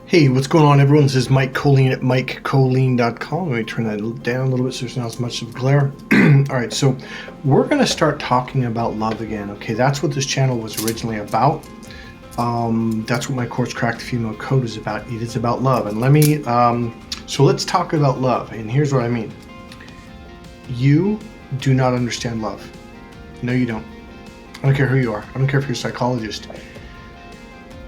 Hey, what's going on, everyone? This is Mike Colleen at MikeColleen.com. Let me turn that down a little bit so there's not as much of glare. All right, so we're going to start talking about love again. Okay, that's what this channel was originally about. That's what my course, Crack the Female Code, is about. It is about love. And so let's talk about love. And here's what I mean. You do not understand love. No, you don't. I don't care who you are. I don't care if you're a psychologist.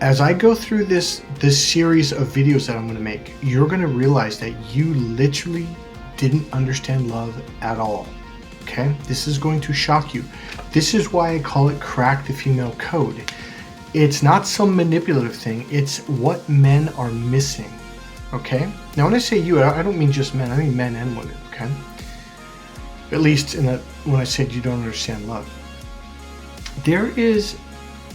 As I go through this series of videos that I'm going to make, you're going to realize that you literally didn't understand love at all. Okay? This is going to shock you. This is why I call it Crack the Female Code. It's not some manipulative thing. It's what men are missing. Okay? Now, when I say you, I don't mean just men. I mean men and women. Okay? At least when I said you don't understand love. There is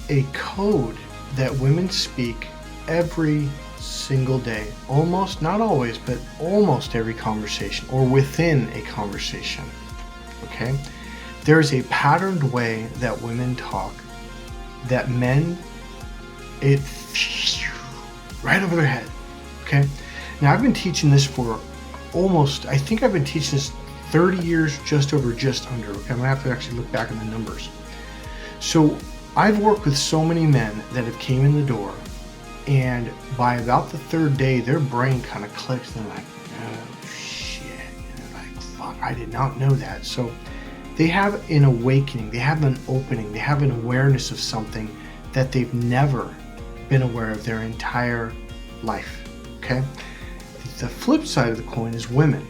a code that women speak every single day, almost, not always, but almost every conversation or within a conversation. Okay? There is a patterned way that women talk that men, it right over their head. Okay? Now, I've been teaching this for I think I've been teaching this 30 years, just under. Okay? I'm gonna have to actually look back at the numbers. So I've worked with so many men that have came in the door, and by about the third day, their brain kind of clicks, and they're like, oh shit, and they're like, fuck, I did not know that. So they have an awakening, they have an opening, they have an awareness of something that they've never been aware of their entire life, okay? The flip side of the coin is women.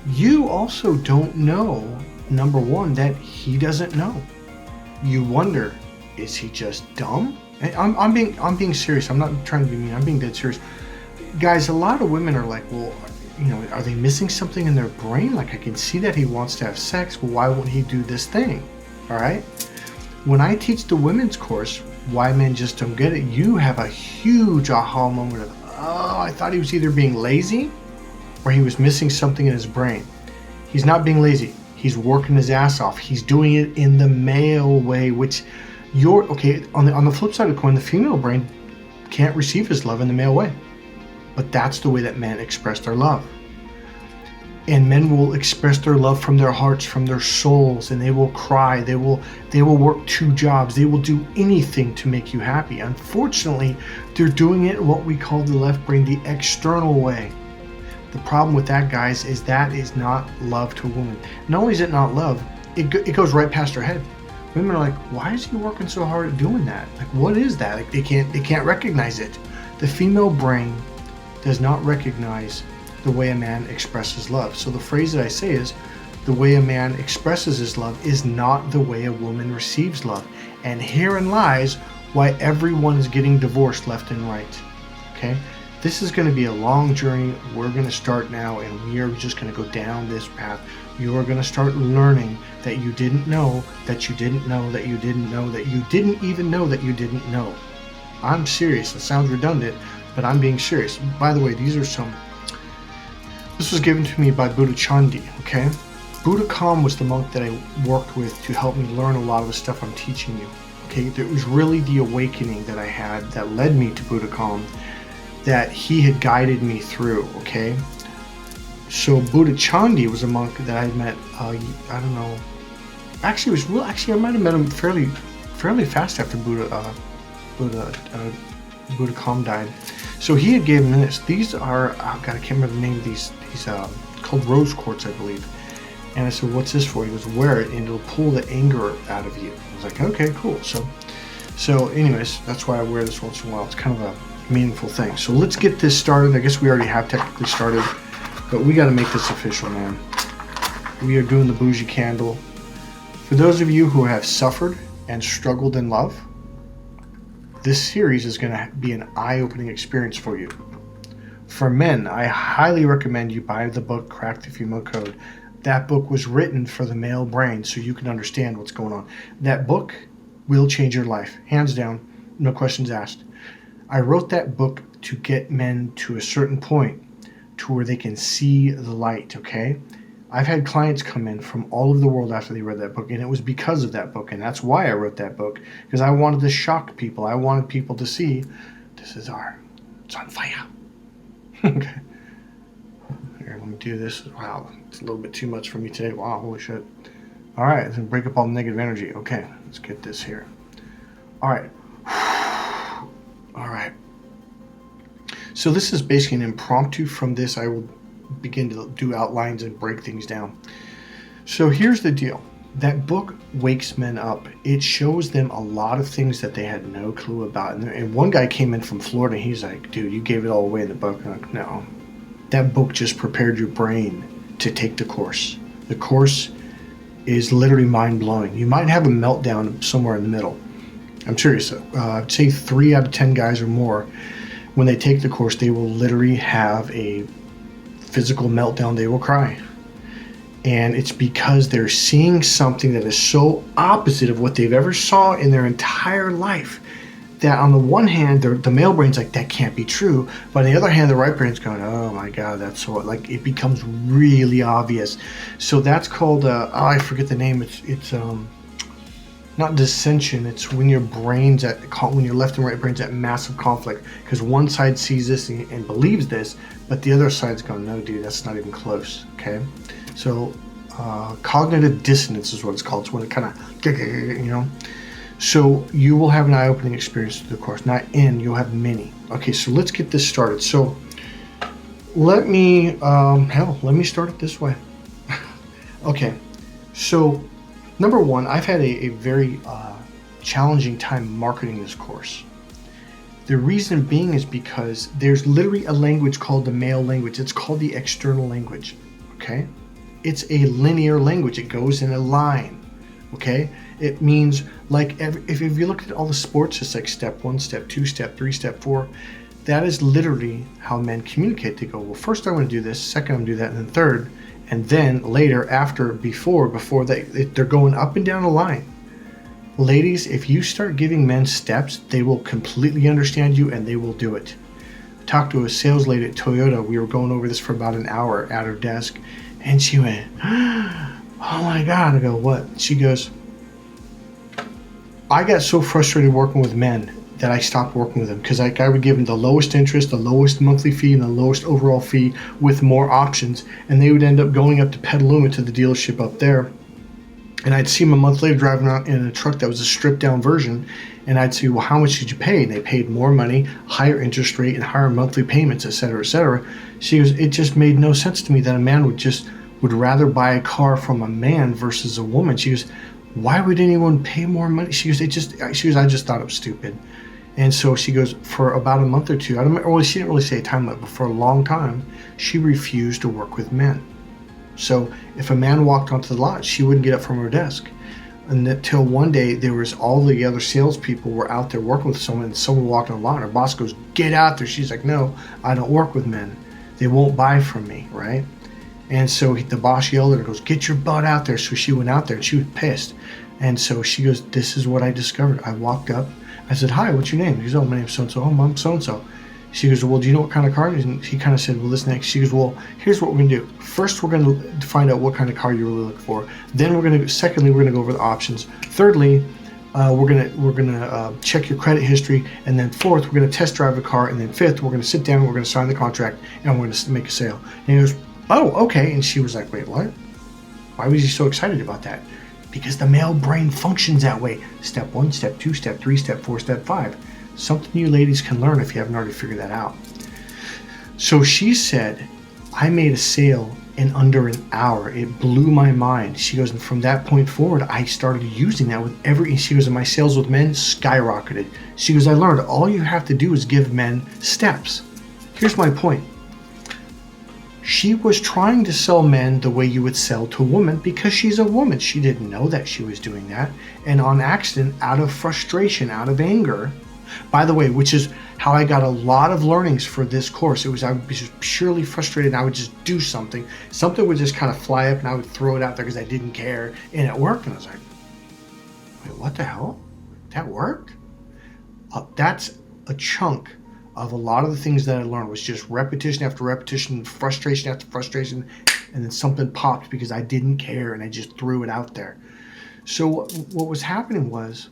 You also don't know, number one, that he doesn't know. You wonder, is he just dumb? And I'm being serious. I'm not trying to be mean. I'm being dead serious. Guys, a lot of women are like, well, are they missing something in their brain? Like, I can see that he wants to have sex. Well, why won't he do this thing? All right? When I teach the women's course, Why Men Just Don't Get It, you have a huge aha moment of, oh, I thought he was either being lazy or he was missing something in his brain. He's not being lazy. He's working his ass off. He's doing it in the male way, which on the flip side of the coin, the female brain can't receive his love in the male way. But that's the way that men express their love. And men will express their love from their hearts, from their souls, and they will cry. They will work 2 jobs. They will do anything to make you happy. Unfortunately, they're doing it what we call the left brain, the external way. The problem with that, guys, is that is not love to a woman. Not only is it not love, it goes right past her head. Women are like, why is he working so hard at doing that? Like, what is that? Like, they can't recognize it. The female brain does not recognize the way a man expresses love. So the phrase that I say is, the way a man expresses his love is not the way a woman receives love. And herein lies why everyone is getting divorced left and right. Okay? This is going to be a long journey. We're going to start now, and we are just going to go down this path. You are going to start learning that you didn't know, that you didn't know, that you didn't know, that you didn't even know that you didn't know. I'm serious. It sounds redundant, but I'm being serious. By the way, this was given to me by Buddha Chandi, okay? Buddha Kam was the monk that I worked with to help me learn a lot of the stuff I'm teaching you, okay? It was really the awakening that I had that led me to Buddha Kam, that he had guided me through, okay? So Buddha Chandi was a monk that I met, I don't know, actually I might have met him fairly fast after Buddha Kam died. So he had given me this. These are, oh God, I can't remember the name of these called rose quartz, I believe. And I said, what's this for? He goes, wear it and it'll pull the anger out of you. I was like, okay, cool. So anyways, that's why I wear this once in a while. It's kind of a meaningful thing. So let's get this started. I guess we already have technically started, but we got to make this official, man. We are doing the bougie candle. For those of you who have suffered and struggled in love, this series is going to be an eye-opening experience for you. For men, I highly recommend you buy the book Crack the Female Code. That book was written for the male brain so you can understand what's going on. That book will change your life, hands down, no questions asked. I wrote that book to get men to a certain point to where they can see the light, okay? I've had clients come in from all over the world after they read that book, and it was because of that book, and that's why I wrote that book, because I wanted to shock people. I wanted people to see, it's on fire. Okay. Here, let me do this. Wow, it's a little bit too much for me today. Wow, holy shit. All right, let's break up all the negative energy. Okay, let's get this here. All right. All right. So this is basically an impromptu. From this, I will begin to do outlines and break things down. So here's the deal. That book wakes men up. It shows them a lot of things that they had no clue about. And one guy came in from Florida. He's like, dude, you gave it all away in the book. I'm like, no. That book just prepared your brain to take the course. The course is literally mind-blowing. You might have a meltdown somewhere in the middle. I'm serious. I'd say 3 out of 10 guys or more, when they take the course, they will literally have a physical meltdown. They will cry. And it's because they're seeing something that is so opposite of what they've ever saw in their entire life, that on the one hand, the male brain's like, that can't be true. But on the other hand, the right brain's going, oh my God, that's so, like, it becomes really obvious. So that's called, I forget the name. It's not dissension. It's when your when your left and right brain's at massive conflict, because one side sees this and believes this, but the other side's going, no, dude, that's not even close. Okay. So cognitive dissonance is what it's called. It's when it kind of, So you will have an eye-opening experience through the course. Not in, you'll have many. Okay, so let's get this started. So let me start it this way. Okay, so number one, I've had a very challenging time marketing this course. The reason being is because there's literally a language called the male language. It's called the external language, okay? It's a linear language. It goes in a line, okay? It means, like, if you look at all the sports, it's like step 1, step 2, step 3, step 4. That is literally how men communicate. They go, well, first I want to do this, second I'm going to do that, and then third, and then later, after, before they're going up and down a line. Ladies, if you start giving men steps, they will completely understand you and they will do it. I talked to a sales lady at Toyota. We were going over this for about an hour at her desk, and she went, oh my God. I go, what? She goes, I got so frustrated working with men that I stopped working with them, because I would give them the lowest interest, the lowest monthly fee, and the lowest overall fee with more options, and they would end up going up to Petaluma to the dealership up there, and I'd see them a month later driving around in a truck that was a stripped down version, and I'd say, well, how much did you pay? And they paid more money, higher interest rate, and higher monthly payments, etc., etc. She goes, it just made no sense to me that a man would rather buy a car from a man versus a woman. She goes, why would anyone pay more money? She goes, I just thought it was stupid. And so she goes, for about a month or two, she didn't really say a time limit, but for a long time, she refused to work with men. So if a man walked onto the lot, she wouldn't get up from her desk. Until one day, there was all the other salespeople were out there working with someone, and someone walked on the lot. Her boss goes, get out there. She's like, no, I don't work with men. They won't buy from me, right? And so the boss yelled at her, goes, get your butt out there. So she went out there, and she was pissed. And so she goes, this is what I discovered. I walked up. I said, hi, what's your name? He goes, oh, my name's so-and-so. Oh, I'm so-and-so. She goes, well, do you know what kind of car it is? And he kind of said, well, this next. She goes, well, here's what we're going to do. First, we're going to find out what kind of car you really look for. Then secondly, we're going to go over the options. Thirdly, we're going to check your credit history. And then fourth, we're going to test drive a car. And then fifth, we're going to sit down, we're going to sign the contract, and we're going to make a sale. And he goes, oh, okay. And she was like, wait, what? Why was he so excited about that? Because the male brain functions that way. Step 1, step 2, step 3, step 4, step 5. Something you ladies can learn if you haven't already figured that out. So she said, I made a sale in under an hour. It blew my mind. She goes, and from that point forward, I started using that with she goes, and my sales with men skyrocketed. She goes, I learned all you have to do is give men steps. Here's my point. She was trying to sell men the way you would sell to a woman because she's a woman. She didn't know that she was doing that. And on accident, out of frustration, out of anger, by the way, which is how I got a lot of learnings for this course. I would be just purely frustrated, and I would just do something. Something would just kind of fly up, and I would throw it out there because I didn't care. And it worked. And I was like, wait, what the hell? That worked? That's a chunk of a lot of the things that I learned was just repetition after repetition, frustration after frustration, and then something popped because I didn't care and I just threw it out there. So what was happening was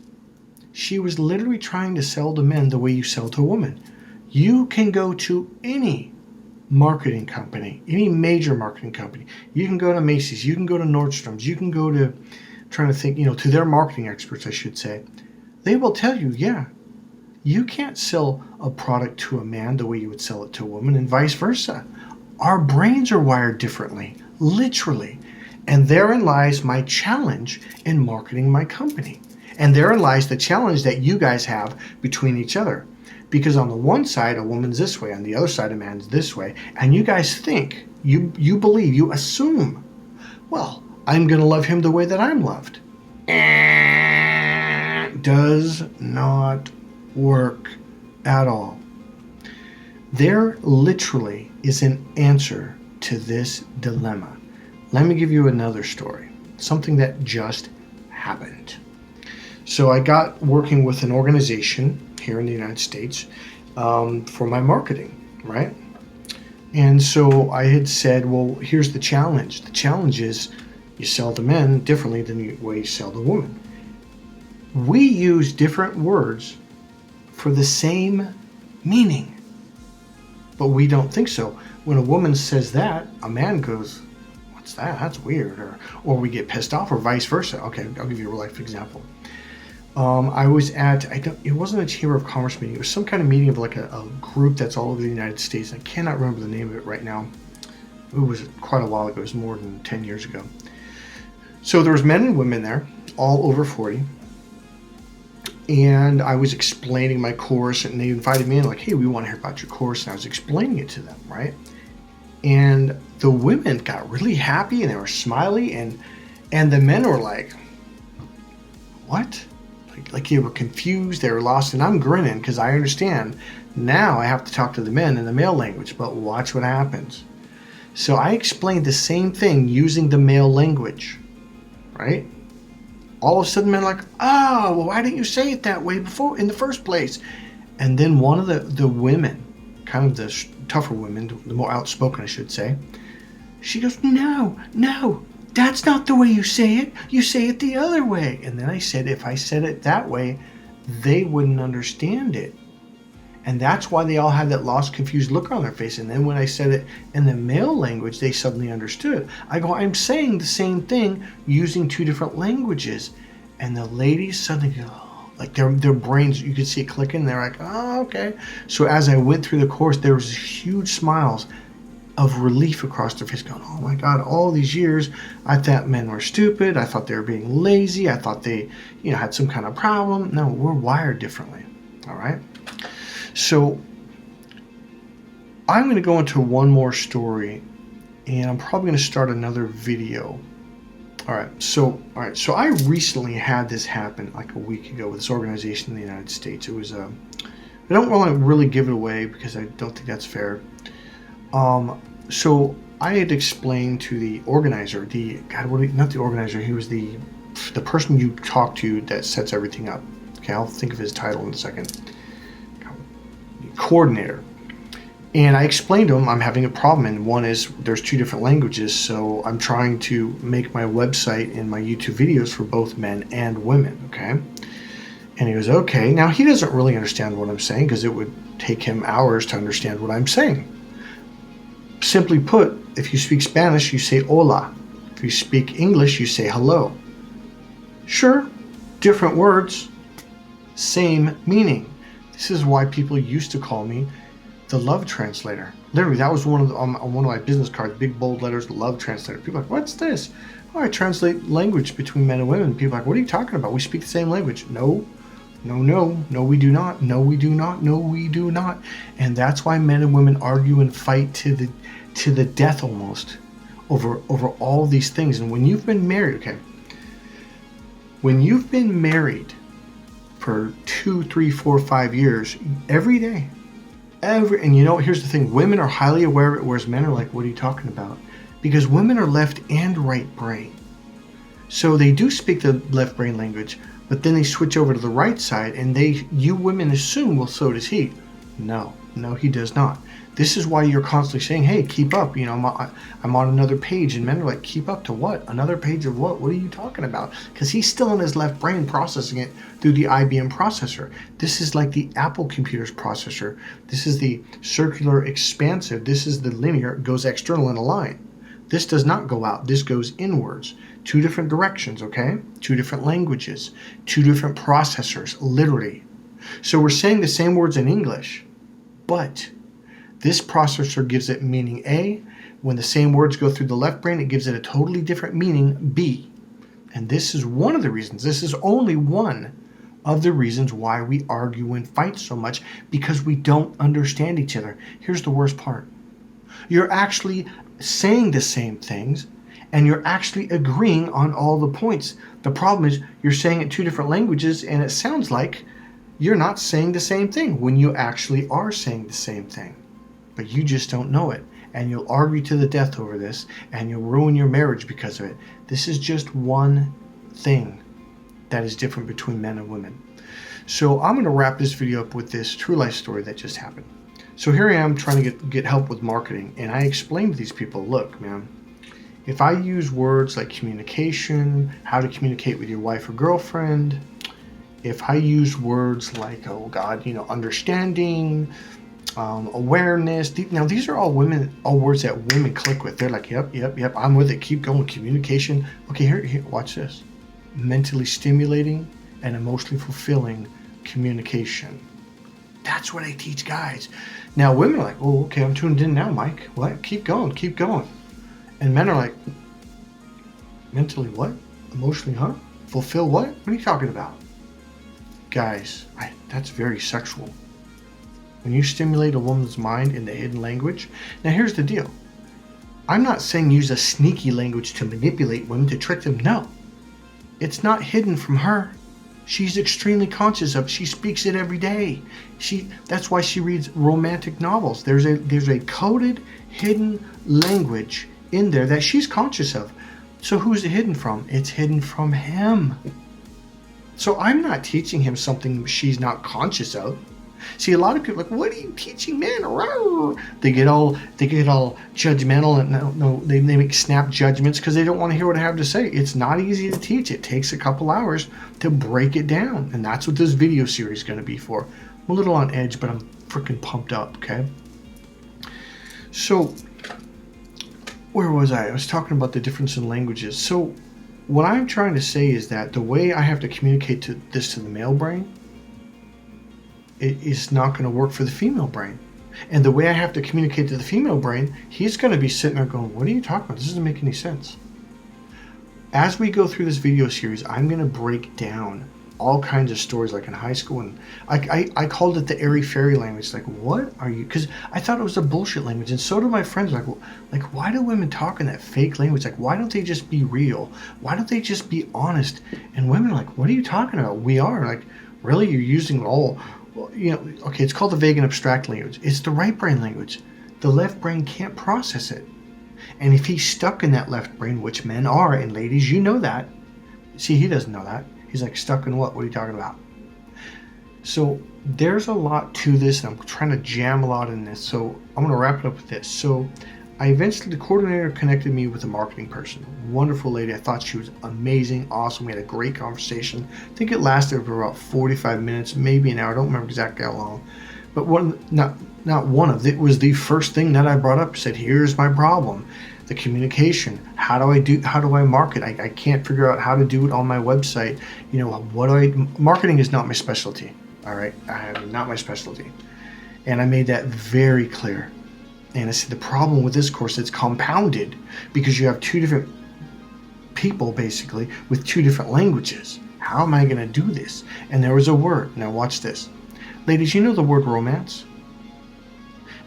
she was literally trying to sell to men the way you sell to a woman. You can go to any marketing company, any major marketing company. You can go to Macy's, you can go to Nordstrom's, you can go to, trying to think, to their marketing experts, I should say. They will tell you, yeah, you can't sell a product to a man the way you would sell it to a woman, and vice versa. Our brains are wired differently, literally. And therein lies my challenge in marketing my company. And therein lies the challenge that you guys have between each other. Because on the one side, a woman's this way, on the other side, a man's this way. And you guys think, you believe, you assume, well, I'm going to love him the way that I'm loved. Does not work at all. There literally is an answer to this dilemma. Let me give you another story, something that just happened. So I got working with an organization here in the United States for my marketing, right? And so I had said, well, here's the challenge. The challenge is you sell to men differently than the way you sell to women. We use different words for the same meaning, but we don't think so. When a woman says that, a man goes, what's that? That's weird. Or we get pissed off, or vice versa. Okay, I'll give you a real life example. I was at, it wasn't a Chamber of Commerce meeting. It was some kind of meeting of like a group that's all over the United States. I cannot remember the name of it right now. It was quite a while ago. It was more than 10 years ago. So there was men and women there, all over 40. And I was explaining my course, and they invited me in like, hey, we want to hear about your course. And I was explaining it to them, right? And the women got really happy and they were smiley, and the men were like, what? Like they were confused, they were lost, and I'm grinning because I understand now I have to talk to the men in the male language, but watch what happens. So I explained the same thing using the male language, right? All of a sudden men are like, oh, well, why didn't you say it that way before in the first place? And then one of the women, kind of the tougher women, the more outspoken I should say, she goes, no, that's not the way you say it. You say it the other way. And then I said, if I said it that way, they wouldn't understand it. And that's why they all had that lost, confused look on their face. And then when I said it in the male language, they suddenly understood. I go, I'm saying the same thing using two different languages. And the ladies suddenly go, like their brains, you could see it clicking. They're like, oh, okay. So as I went through the course, there was huge smiles of relief across their face, going, oh my God, all these years I thought men were stupid. I thought they were being lazy. I thought they, had some kind of problem. No, we're wired differently. All right. So I'm going to go into one more story, and I'm probably going to start another video. All right. So I recently had this happen like a week ago with this organization in the United States. It was I don't want to really give it away because I don't think that's fair. So I had explained to the organizer, not the organizer, he was the person you talk to that sets everything up. Okay, I'll think of his title in a second. Coordinator. And I explained to him I'm having a problem, and one is there's two different languages, so I'm trying to make my website and my YouTube videos for both men and women, okay? And he goes, okay. Now, he doesn't really understand what I'm saying because it would take him hours to understand what I'm saying. Simply put, if you speak Spanish, you say hola. If you speak English, you say hello. Sure, different words, same meaning. This is why people used to call me the love translator. Literally, that was on one of my business cards, big bold letters, love translator. People are like, what's this? Oh, I translate language between men and women. People are like, what are you talking about? We speak the same language. No, we do not. No, we do not. And that's why men and women argue and fight to the death almost over all these things. And when you've been married, okay, when you've been married for 2, 3, 4, 5 years, every day, and here's the thing, women are highly aware of it, whereas men are like, what are you talking about? Because women are left and right brain. So they do speak the left brain language, But then they switch over to the right side, and you women assume, well, so does he. No, he does not. This is why you're constantly saying, hey, keep up. I'm on another page. And men are like, keep up to what? Another page of what? What are you talking about? Because he's still in his left brain processing it through the IBM processor. This is like the Apple computer's processor. This is the circular expansive. This is the linear. It goes external in a line. This does not go out. This goes inwards. 2 different directions, okay? 2 different languages. 2 different processors, literally. So we're saying the same words in English, but this processor gives it meaning A. When the same words go through the left brain, it gives it a totally different meaning B. And this is one of the reasons, this is only one of the reasons why we argue and fight so much, because we don't understand each other. Here's the worst part. You're actually saying the same things, and you're actually agreeing on all the points. The problem is you're saying it 2 different languages, and it sounds like you're not saying the same thing when you actually are saying the same thing. But you just don't know it, and you'll argue to the death over this, and you'll ruin your marriage because of it. This is just one thing that is different between men and women. So I'm going to wrap this video up with this true life story that just happened. So here I am trying to get help with marketing, and I explained to these people, look, man, if I use words like communication, how to communicate with your wife or girlfriend, if I use words like, oh God, understanding, awareness. Now, these are all words that women click with. They're like, yep, I'm with it. Keep going. Communication. Okay, here, watch this. Mentally stimulating and emotionally fulfilling communication. That's what I teach guys. Now, women are like, oh, okay, I'm tuned in now, Mike. What? Keep going. And men are like, mentally what? Emotionally, huh? Fulfill what? What are you talking about? Guys, that's very sexual. When you stimulate a woman's mind in the hidden language. Now here's the deal. I'm not saying use a sneaky language to manipulate women, to trick them. No. It's not hidden from her. She's extremely conscious of it. She speaks it every day. That's why she reads romantic novels. There's a coded, hidden language in there that she's conscious of. So who's it hidden from? It's hidden from him. So I'm not teaching him something she's not conscious of. See, a lot of people are like, what are you teaching men? They get all judgmental, and they make snap judgments because they don't want to hear what I have to say. It's not easy to teach. It takes a couple hours to break it down, and that's what this video series is going to be for. I'm a little on edge, but I'm freaking pumped up, okay? So, where was I? I was talking about the difference in languages. So, what I'm trying to say is that the way I have to communicate to the male brain, it is not going to work for the female brain. And the way I have to communicate to the female brain, he's going to be sitting there going, what are you talking about? This doesn't make any sense. As we go through this video series, I'm going to break down all kinds of stories like in high school. And I called it the airy-fairy language. Like, what are you? Because I thought it was a bullshit language. And so do my friends. Like, why do women talk in that fake language? Like, why don't they just be real? Why don't they just be honest? And women are like, what are you talking about? We are. Like, really? You're using all... Well, okay, it's called the vague and abstract language. It's the right brain language. The left brain can't process it. And if he's stuck in that left brain, which men are, and ladies, you know that. See, he doesn't know that. He's like, stuck in what? What are you talking about? So there's a lot to this, and I'm trying to jam a lot in this. So I'm going to wrap it up with this. So the coordinator connected me with a marketing person. Wonderful lady. I thought she was amazing, awesome. We had a great conversation. I think it lasted for about 45 minutes, maybe an hour. I don't remember exactly how long. But it was the first thing that I brought up. I said, here's my problem. The communication. How do I market? I can't figure out how to do it on my website. Marketing is not my specialty. All right. Not my specialty. And I made that very clear. And I said, the problem with this course, it's compounded because you have 2 different people, basically, with 2 different languages. How am I going to do this? And there was a word. Now watch this. Ladies, you know the word romance?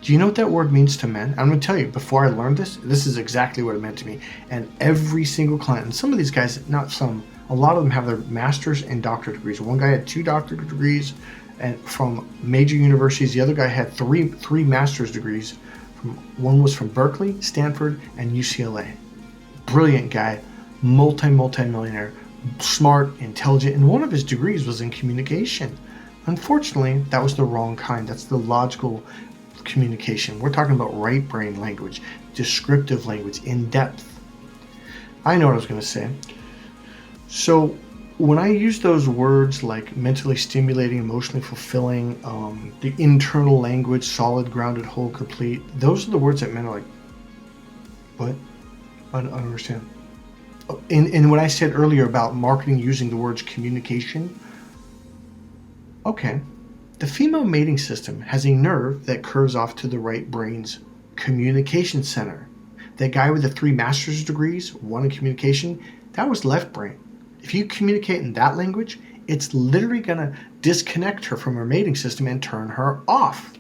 Do you know what that word means to men? I'm going to tell you, before I learned this is exactly what it meant to me. And every single client, and some of these guys, not some, a lot of them have their master's and doctorate degrees. One guy had 2 doctorate degrees and from major universities. The other guy had three master's degrees. One was from Berkeley, Stanford, and UCLA. Brilliant guy, multi-millionaire, smart, intelligent, and one of his degrees was in communication. Unfortunately, that was the wrong kind. That's the logical communication. We're talking about right brain language, descriptive language, in depth. I know what I was going to say. So when I use those words like mentally stimulating, emotionally fulfilling, the internal language, solid, grounded, whole, complete, those are the words that men are like, what? I don't understand. And when I said earlier about marketing using the words communication, okay, the female mating system has a nerve that curves off to the right brain's communication center. That guy with the 3 master's degrees, 1 in communication, that was left brain. If you communicate in that language, it's literally going to disconnect her from her mating system and turn her off.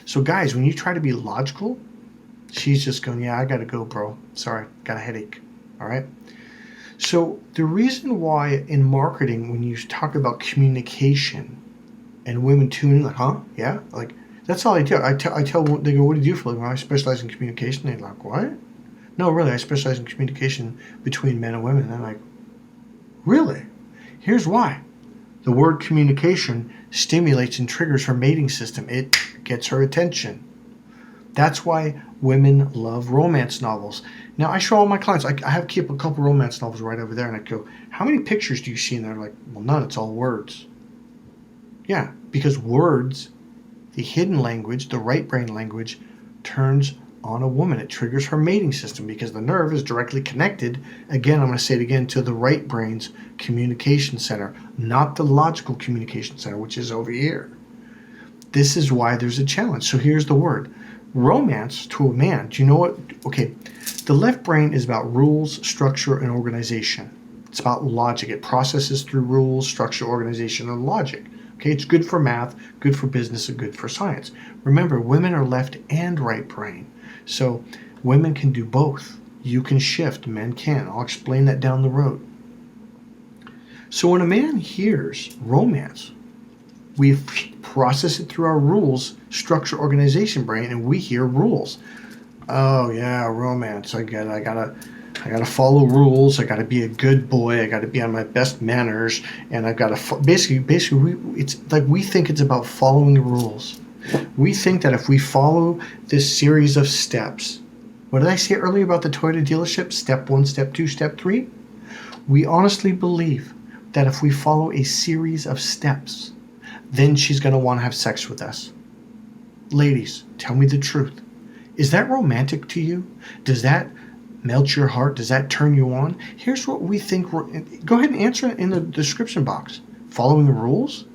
So guys, when you try to be logical, she's just going, yeah, I got to go, bro. Sorry, got a headache. All right. So the reason why in marketing, when you talk about communication and women tune in, like, huh? Yeah? Like, that's all I do. I tell them, they go, what do you do for a living? I specialize in communication. They're like, what? No, really, I specialize in communication between men and women. And I'm like, really? Here's why. The word communication stimulates and triggers her mating system. It gets her attention. That's why women love romance novels. Now, I show all my clients, I have keep a couple romance novels right over there, and I go, how many pictures do you see in there? Like, well, none, it's all words. Yeah, because words, the hidden language, the right brain language, turns on a woman. It triggers her mating system because the nerve is directly connected, again, I'm going to say it again, to the right brain's communication center, not the logical communication center, which is over here. This is why there's a challenge. So here's the word. Romance to a man. Do you know what? Okay, the left brain is about rules, structure, and organization. It's about logic. It processes through rules, structure, organization, and logic. Okay, it's good for math, good for business, and good for science. Remember, women are left and right brain. So women can do both. You can shift, men can. I'll explain that down the road. So when a man hears romance, we process it through our rules, structure, organization brain, and we hear rules. Oh yeah, romance. I gotta follow rules. I gotta be a good boy. I gotta be on my best manners, and I've got to basically. It's like we think it's about following the rules. We think that if we follow this series of steps, what did I say earlier about the Toyota dealership? Step 1, step 2, step 3. We honestly believe that if we follow a series of steps, then she's going to want to have sex with us. Ladies, tell me the truth. Is that romantic to you? Does that melt your heart? Does that turn you on? Here's what we think. Go ahead and answer it in the description box. Following the rules?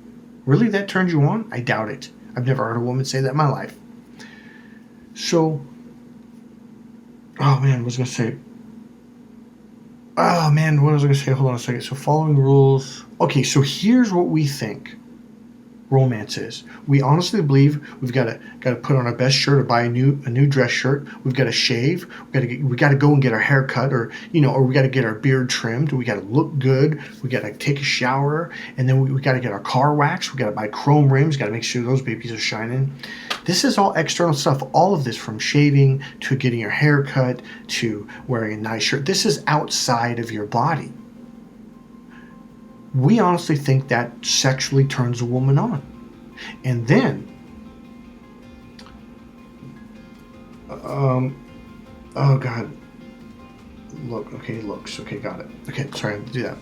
Really, that turns you on? I doubt it. I've never heard a woman say that in my life. So, oh man, what was I going to say? Oh man, what was I going to say? Hold on a second. So following the rules. Okay, so here's what we think romance is. We honestly believe we've got to put on our best shirt or buy a new dress shirt. We've got to shave. We got to go and get our hair cut, or we got to get our beard trimmed. We got to look good. We got to take a shower, and then we got to get our car waxed. We got to buy chrome rims. Got to make sure those babies are shining. This is all external stuff. All of this, from shaving to getting your hair cut to wearing a nice shirt. This is outside of your body. We honestly think that sexually turns a woman on. And then, oh God, looks, okay, got it. Okay, sorry, I have to do that.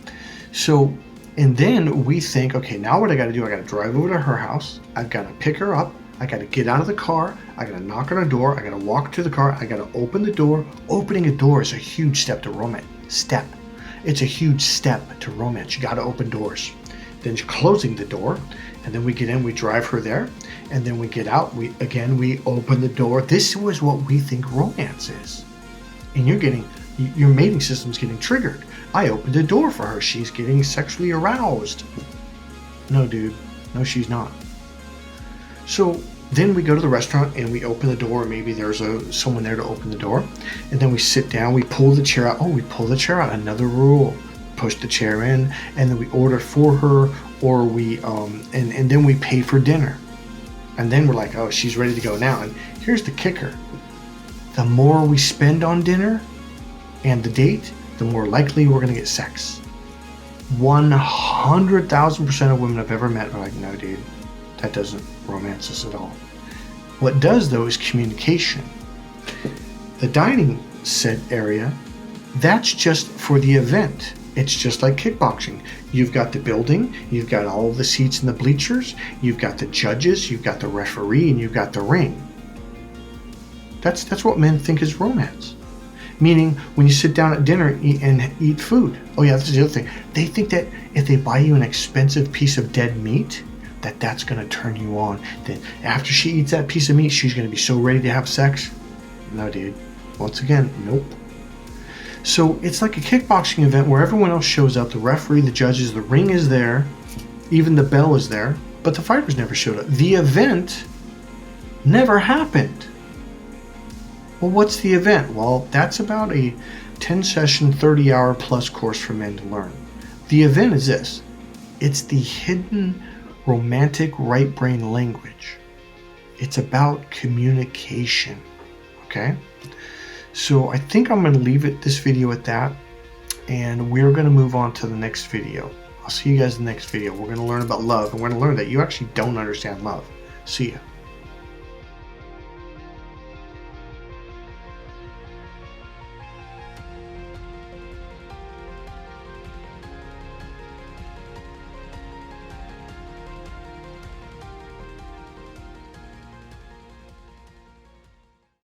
So, and then we think, okay, now what I got to do, I got to drive over to her house. I've got to pick her up. I got to get out of the car. I got to knock on her door. I got to walk to the car. I got to open the door. Opening a door is a huge step to romance. It's a huge step to romance. You got to open doors. Then closing the door, and then we get in, we drive her there, and then we get out, we open the door. This was what we think romance is. And your mating system's getting triggered. I opened the door for her. She's getting sexually aroused. No, dude. No, she's not. So then we go to the restaurant and we open the door. Maybe there's someone there to open the door. And then we sit down, we pull the chair out. Oh, we pull the chair out. Another rule. Push the chair in, and then we order for her, or we and then we pay for dinner. And then we're like, oh, she's ready to go now. And here's the kicker. The more we spend on dinner and the date, the more likely we're going to get sex. 100,000% of women I've ever met are like, no, dude, that doesn't romance us at all. What does, though, is communication. The dining set area, that's just for the event. It's just like kickboxing. You've got the building, you've got all of the seats in the bleachers, you've got the judges, you've got the referee, and you've got the ring. That's what men think is romance. Meaning, when you sit down at dinner and eat food. Oh yeah, this is the other thing. They think that if they buy you an expensive piece of dead meat, that's going to turn you on. That after she eats that piece of meat, she's going to be so ready to have sex. No, dude. Once again, nope. So it's like a kickboxing event where everyone else shows up. The referee, the judges, the ring is there. Even the bell is there. But the fighters never showed up. The event never happened. Well, what's the event? Well, that's about a 10-session, 30-hour plus course for men to learn. The event is this. It's the hidden romantic right brain language. It's about communication. Okay? So I think I'm going to leave this video at that. And we're going to move on to the next video. I'll see you guys in the next video. We're going to learn about love. And we're going to learn that you actually don't understand love. See ya.